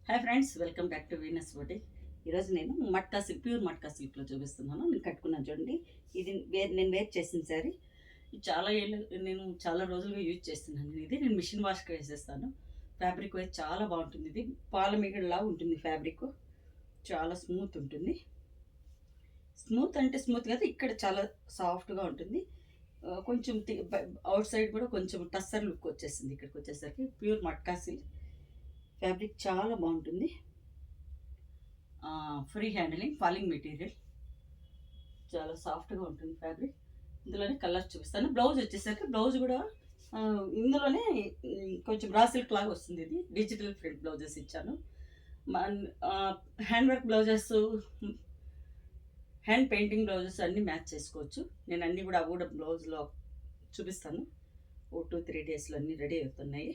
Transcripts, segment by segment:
Hi friends, welcome back to Venus boutique. ఈరోజు నేను matka silk, pure matka సిల్క్లో చూపిస్తున్నాను. నేను కట్టుకున్నాను చూడండి. ఇది నేను వేర్ చేసిన శారీ. చాలా ఏళ్ళు నేను చాలా రోజులుగా యూజ్ చేస్తున్నాను. నేను మిషన్ వాష్కి వేసేస్తాను. ఫ్యాబ్రిక్ అయితే చాలా బాగుంటుంది. ఇది పాల మీగడలా ఉంటుంది. ఫ్యాబ్రిక్ చాలా స్మూత్ ఉంటుంది. స్మూత్ అంటే స్మూత్ కదా, ఇక్కడ చాలా సాఫ్ట్గా ఉంటుంది. కొంచెం అవుట్ సైడ్ కూడా కొంచెం టస్సర్ లుక్ వచ్చేసింది. ఇక్కడికి వచ్చేసరికి ప్యూర్ మట్కా సిల్క్ ఫ్యాబ్రిక్ చాలా బాగుంటుంది. ఫ్రీ హ్యాండిలింగ్, ఫాలింగ్ మెటీరియల్, చాలా సాఫ్ట్గా ఉంటుంది ఫ్యాబ్రిక్. ఇందులోనే కలర్స్ చూపిస్తాను. బ్లౌజ్ వచ్చేసరికి బ్లౌజ్ కూడా ఇందులోనే కొంచెం రా సిల్క్ లాగా వస్తుంది. ఇది డిజిటల్ ప్రింట్ బ్లౌజెస్ ఇచ్చాను. Hand work blouses, hand painting blouses అన్నీ మ్యాచ్ చేసుకోవచ్చు. నేను అన్నీ కూడా అవి కూడా బ్లౌజ్లో చూపిస్తాను. 2-3 డేస్లో అన్నీ రెడీ అవుతున్నాయి.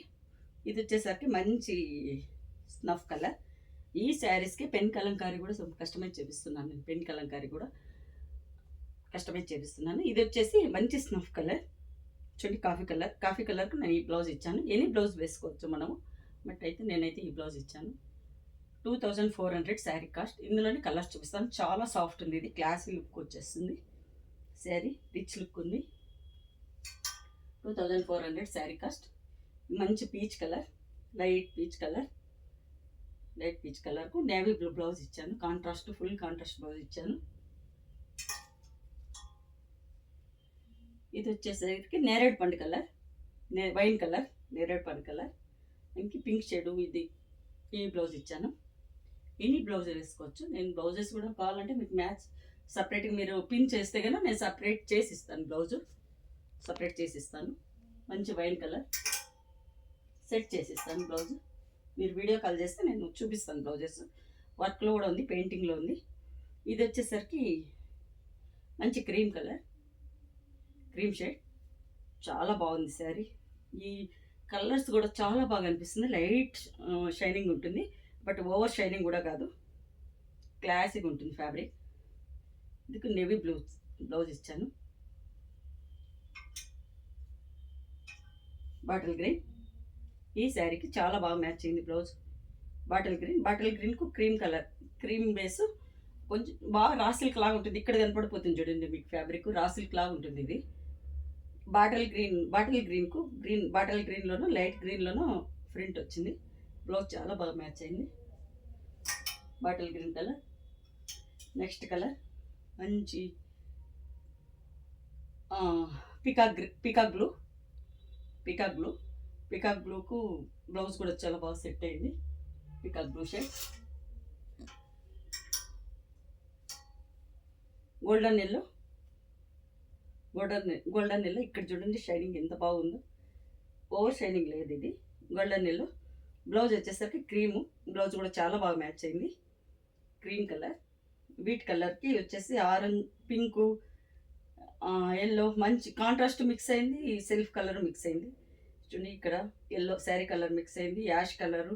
ఇది వచ్చేసరికి మంచి స్నఫ్ కలర్. ఈ శారీస్కి పెన్ కలంకారీ కూడా కస్టమైజ్ చేపిస్తున్నాను. నేను పెన్ కలంకారీ కూడా కస్టమైజ్ చేపిస్తున్నాను. ఇది వచ్చేసి మంచి స్నఫ్ కలర్ చూడండి. కాఫీ కలర్కు నేను ఈ బ్లౌజ్ ఇచ్చాను. ఎనీ బ్లౌజ్ వేసుకోవచ్చు మనము, బట్ అయితే నేనైతే ఈ బ్లౌజ్ ఇచ్చాను. 2400 శారీ కాస్ట్. ఇందులోనే కలర్స్ చూపిస్తాను. చాలా సాఫ్ట్ ఉంది. ఇది క్లాసీ లుక్ వచ్చేస్తుంది. శారీ రిచ్ లుక్ ఉంది. 2400 శారీ కాస్ట్. మంచి పీచ్ కలర్, లైట్ పీచ్ కలర్కు నేవీ బ్లూ బ్లౌజ్ ఇచ్చాను. ఫుల్ కాంట్రాస్ట్ బ్లౌజ్ ఇచ్చాను. ఇది వచ్చేసరికి నేరేడు పండు కలర్, వైన్ కలర్, నేరేడు పండు కలర్, ఇంక పింక్ షేడు. ఇది ఈ బ్లౌజ్ ఇచ్చాను. ఎనీ బ్లౌజ్ వేసుకోవచ్చు. నేను బ్లౌజెస్ కూడా కావాలంటే మీకు మ్యాచ్ సపరేట్గా మీరు పిన్ చేస్తే కనుక నేను సపరేట్ చేసి ఇస్తాను. బ్లౌజు సపరేట్ చేసి ఇస్తాను. మంచి వైన్ కలర్ సెట్ చేసిస్తాను. బ్లౌజ్ మీరు వీడియో కాల్ చేస్తే నేను చూపిస్తాను. బ్లౌజెస్ వర్క్లో కూడా ఉంది, పెయింటింగ్లో ఉంది. ఇది వచ్చేసరికి మంచి క్రీమ్ కలర్, క్రీమ్ షేడ్, చాలా బాగుంది శారీ. ఈ కలర్స్ కూడా చాలా బాగా అనిపిస్తుంది. లైట్ షైనింగ్ ఉంటుంది, బట్ ఓవర్ షైనింగ్ కూడా కాదు. క్లాసిక్ ఉంటుంది ఫ్యాబ్రిక్. ఇది నేవీ బ్లౌజ్ ఇచ్చాను. Bottle green. ఈ శారీకి చాలా బాగా మ్యాచ్ అయింది బ్లౌజ్. బాటిల్ గ్రీన్కు క్రీమ్ కలర్, క్రీమ్ బేస్, కొంచెం బాగా రా సిల్క్ లాగా ఉంటుంది. ఇక్కడ కనపడిపోతుంది చూడండి మీకు ఫ్యాబ్రిక్ రా సిల్క్ లాగా ఉంటుంది. ఇది బాటిల్ గ్రీన్లోనూ లైట్ గ్రీన్లోనూ ప్రింట్ వచ్చింది. బ్లౌజ్ చాలా బాగా మ్యాచ్ అయింది. Bottle green colour. Next colour మంచి పికాక్ బ్లూకు బ్లౌజ్ కూడా చాలా బాగా సెట్ అయింది. Peacock blue shade. Golden yellow. ఇక్కడ చూడండి షైనింగ్ ఎంత బాగుందో. ఓవర్ షైనింగ్ లేదు. ఇది గోల్డెన్ ఎల్లో. బ్లౌజ్ వచ్చేసరికి క్రీము. బ్లౌజ్ కూడా చాలా బాగా మ్యాచ్ అయింది. Cream colour. వీట్ కలర్కి వచ్చేసి ఆరెంజ్, పింకు, ఎల్లో మంచి కాంట్రాస్ట్ మిక్స్ అయింది. సెల్ఫ్ కలర్ మిక్స్ అయింది చూడండి. ఇక్కడ ఎల్లో శారీ కలర్ మిక్స్ అయింది. Ash colour,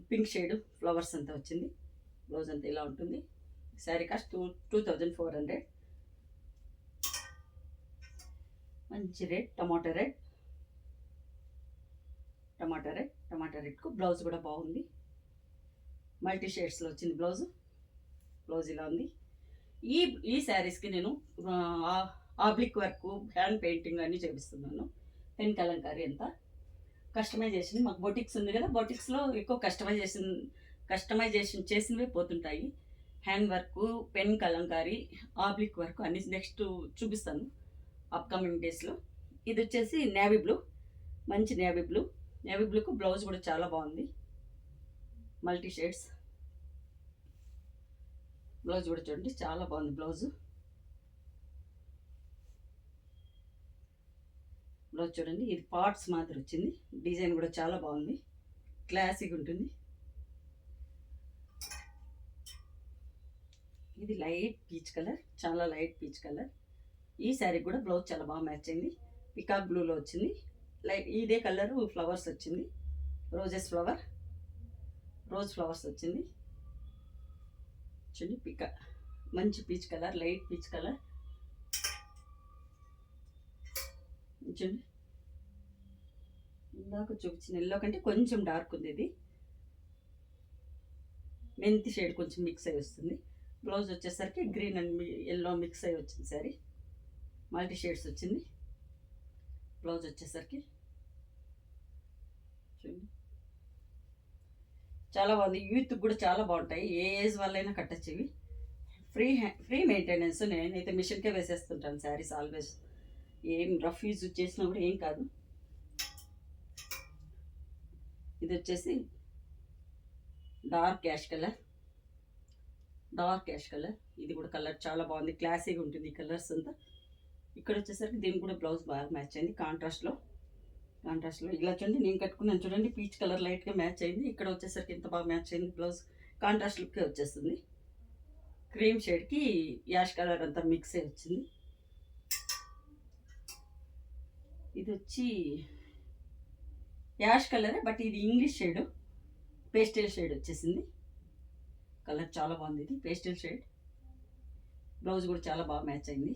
pink shade, flowers అంతా వచ్చింది. బ్లౌజ్ అంతా ఇలా ఉంటుంది. శారీ కాస్ట్ 2400. మంచి రెడ్, టమాటా రెడ్కు బ్లౌజ్ కూడా బాగుంది. మల్టీ షేడ్స్లో వచ్చింది బ్లౌజ్ ఇలా ఉంది. ఈ శారీస్కి నేను ఆబ్లిక్ వర్క్, హ్యాండ్ పెయింటింగ్ అన్నీ చేపిస్తున్నాను. పెన్ కలంకారీ అంతా కస్టమైజేషన్. మాకు బొటిక్స్ ఉంది కదా, బొటిక్స్లో ఎక్కువ కస్టమైజేషన్ చేసినవే పోతుంటాయి. Hand work, pen Kalamkari, applique work అన్ని నెక్స్ట్ చూపిస్తాను అప్కమింగ్ డేస్లో. ఇది వచ్చేసి నేవీ బ్లూ, మంచి నేవీ బ్లూకు బ్లౌజ్ కూడా చాలా బాగుంది. మల్టీ షేడ్స్ బ్లౌజ్ కూడా చూడండి, చాలా బాగుంది బ్లౌజ్ చూడండి. ఇది పార్ట్స్ మాత్రం వచ్చింది. డిజైన్ కూడా చాలా బాగుంది, క్లాసిక్ ఉంటుంది. ఇది లైట్ పీచ్ కలర్, చాలా లైట్ పీచ్ కలర్. ఈ శారీ కూడా బ్లౌజ్ చాలా బాగా మ్యాచ్ అయింది. పికాక్ బ్లూలో వచ్చింది. లైట్ ఇదే కలర్ ఫ్లవర్స్ వచ్చింది. రోజ్ ఫ్లవర్స్ వచ్చింది చూడండి. మంచి peach colour, light peach colour చూడండి. ఇందాక చూపించిన ఎల్లో కంటే కొంచెం డార్క్ ఉంది. ఇది మెంతి షేడ్ కొంచెం మిక్స్ అయ్యి వస్తుంది. బ్లౌజ్ వచ్చేసరికి గ్రీన్ అండ్ ఎల్లో మిక్స్ అయ్యి వచ్చింది శారీ, మల్టీ షేడ్స్ వచ్చింది. బ్లౌజ్ వచ్చేసరికి చూడండి చాలా బాగుంది. యూత్ కూడా చాలా బాగుంటాయి, ఏ ఏజ్ వాళ్ళైనా కట్టచ్చు ఇవి. Free maintenance. నేనైతే మిషన్కే వేసేస్తుంటాను శారీస్ ఆల్వేస్. ఏం రఫ్ యూజ్ చేసినా కూడా ఏం కాదు. ఇది వచ్చేసి డార్క్ యాష్ కలర్, ఇది కూడా కలర్ చాలా బాగుంది, క్లాసీగా ఉంటుంది ఈ కలర్స్ అంతా. ఇక్కడ వచ్చేసరికి దీనికి కూడా బ్లౌజ్ బాగా మ్యాచ్ అయింది కాంట్రాస్ట్లో. ఇలా చూడండి, నేను కట్టుకున్నాను చూడండి, పీచ్ కలర్ లైట్గా మ్యాచ్ అయింది. ఇక్కడ వచ్చేసరికి ఎంత బాగా మ్యాచ్ అయింది బ్లౌజ్, కాంట్రాస్ట్ లుక్కే వచ్చేస్తుంది. క్రీమ్ షేడ్కి యాష్ కలర్ అంతా మిక్స్ అయ్యి వచ్చింది. ఇది వచ్చి యాష్ కలరే, బట్ ఇది ఇంగ్లీష్ షేడ్, పేస్టల్ షేడ్ వచ్చేసింది. కలర్ చాలా బాగుంది, ఇది పేస్టల్ షేడ్. బ్లౌజ్ కూడా చాలా బాగా మ్యాచ్ అయింది.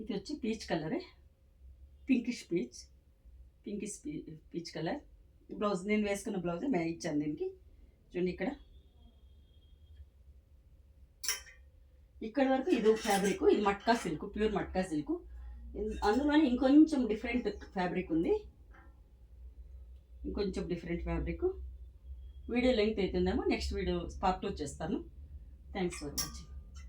ఇది వచ్చి పీచ్ కలరే, పింకిష్ పీచ్ కలర్. బ్లౌజ్ నేను వేసుకున్న బ్లౌజ్ ఇచ్చాను దీనికి. చూడండి ఇక్కడ వరకు ఇది ఫ్యాబ్రిక్, ఇది matka silk, pure matka silk. అందులోనే ఇంకొంచెం డిఫరెంట్ ఫ్యాబ్రిక్ ఉంది, వీడియో లెంగ్త్ అవుతుందేమో, నెక్స్ట్ వీడియో పార్ట్ 2 చేస్తాను. Thanks for watching.